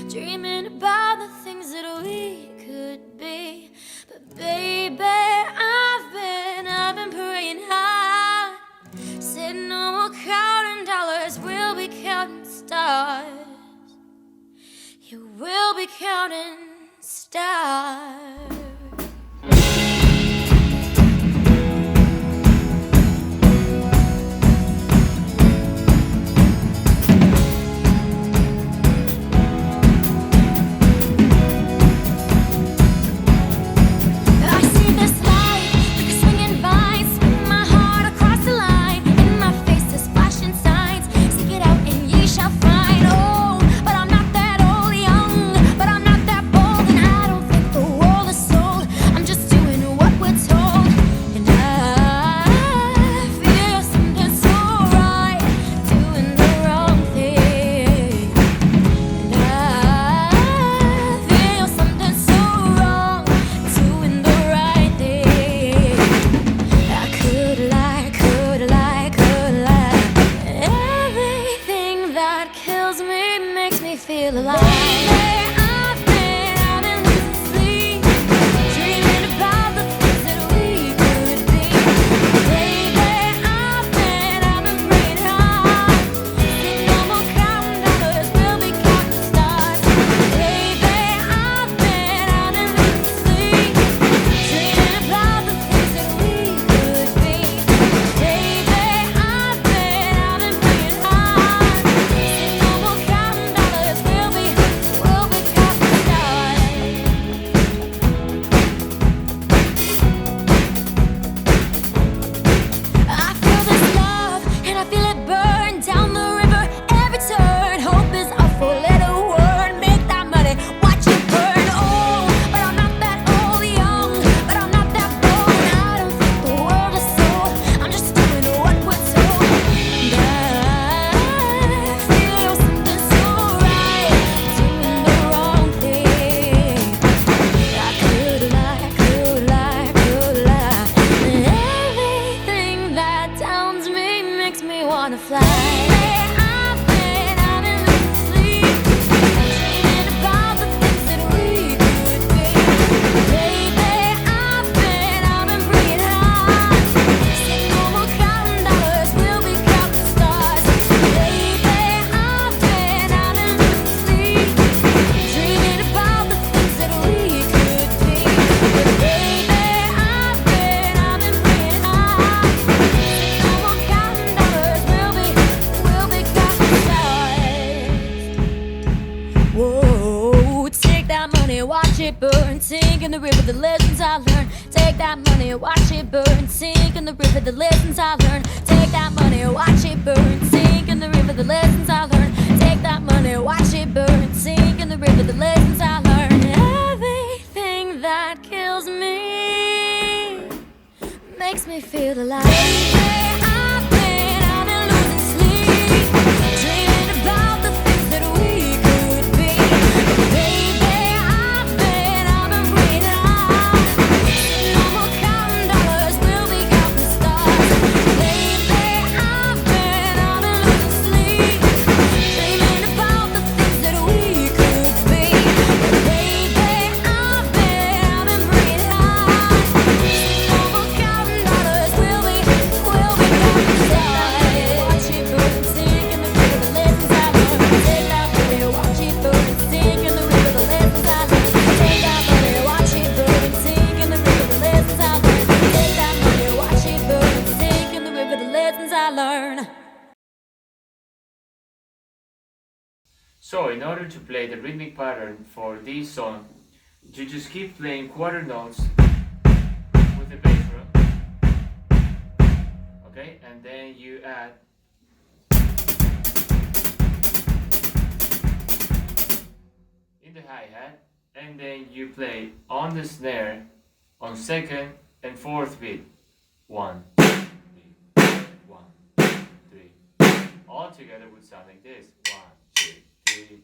dreaming about the things that we could be. But baby, I've been praying hard. Said no more counting dollars, we'll be counting stars. You will be counting stars. Feel alive. I've been losing sleep, dreaming about the things that we could be. Baby, I've been praying hard. Said no more counting dollars, we'll be counting stars. Baby, I've been losing sleep, dreaming about the things that we could be. Baby, I've been praying hard. Said no more counting dollars. We'll be counting stars. I feel this love and I feel it burn down the river every turn. Hope is a four-letter word. Make that money, watch it burn. Oh, but I'm not that old, young, but I'm not that bold. And I don't think the world is sold. I'm just doing what we're told. And I feel something so right, doing the wrong thing. I could lie, could lie, could lie. And everything that downs me makes me wanna fly. I've been losing sleep, dreaming about the things that we could be. Baby, I've been praying hard. Said no more counting dollars, we'll be counting stars. Baby, I've been losing sleep, dreaming about the things that we could be. Baby, I've been praying hard. Said no more counting dollars, we'll be counting stars. Whoa, take that money, watch it burn, sink in the river, the lessons I learned. Take that money, watch it burn, sink in the river, the lessons I learned. Take that money, watch it burn, sink in the river, the lessons I learned. Take that money, watch it burn, sink in the river, the lessons I learned. Everything that kills me makes me feel alive. I've been losing sleep, dreaming about the things that we could be. Baby, I've been praying hard. No more counting dollars, we'll be counting stars. Baby, I've been losing sleep, dreaming about the things that we could be. Baby, I've been praying hard. No more counting dollars, we'll be counting stars. Watch it burn and sink in the river, the lessons I learned. Take that money, watch it burn and sink in the river, the lessons I learned. Take that money, watch it burn and sink in the river, the lessons I learned. Take that money, watch it burn and sink in the river, the lessons I learned. So in order to play the rhythmic pattern for this song, you just keep playing quarter notes with the bass drum, okay, and then you add in the hi-hat, and then you play on the snare on second and fourth beat. 1, 3, 1, 3. All together would sound like this. 1, 2, 3.